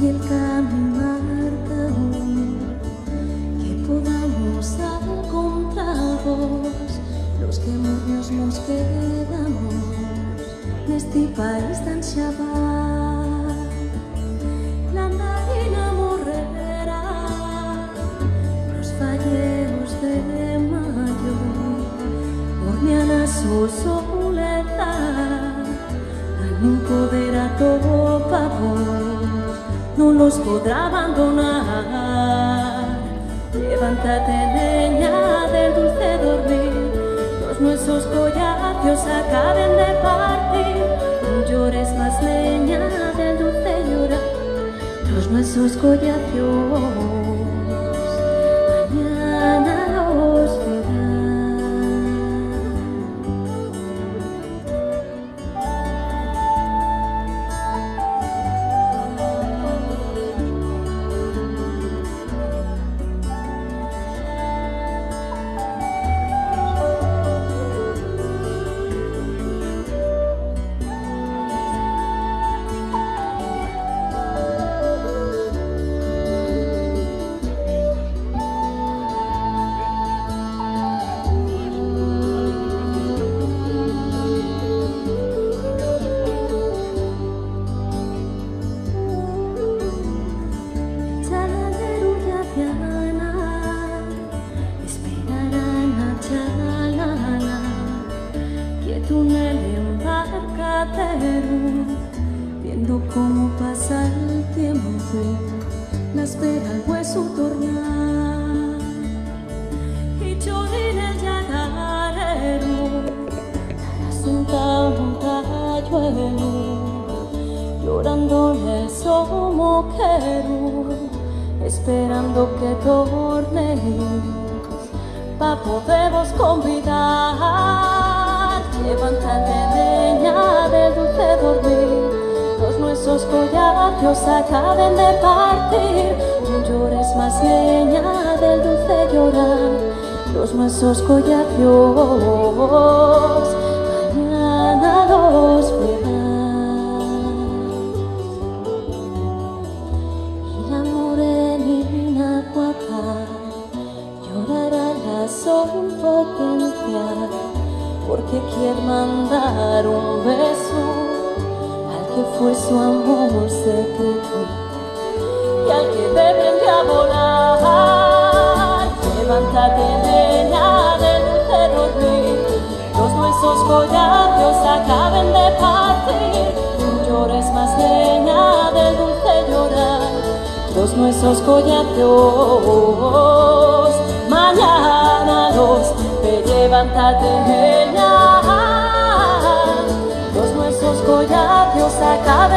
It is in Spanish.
y el caminar aún, que podamos encontrarnos los que muchos nos quedamos neste país tan xaval. La marina morrerá nos falleros de mayo, dormiana su soledad, non poder atopavos, non los podrá abandonar. Levántate, niña, del dulce dormir, los nuestros collacios acaben de partir. No llores más, niña, del dulce llorar, los nuestros collacios mañana los verán. Túnel embarcadero, viendo cómo pasa el tiempo, la espera al hueso tornar. Y yo en el llagarero, la sentado un talluelo, llorando en el somoquero, esperando que tornéis pa' poderos convidar. Levántate, niña, del dulce dormir, los nuestros collacios acaben de partir. No llores más, niña, del dulce llorar, los nuestros collacios mañana los verán. Y la morenina guapa llorará la impotencia, porque quiere mandar un beso al que fue su amor secreto y al que debe a volar. Levántate, niña, del dulce dormir, los nuestros collacios acaben de partir. No llores más, niña, del dulce llorar, los nuestros collacios mañana los ve. Levántate, niña, los nuestros collacios acaben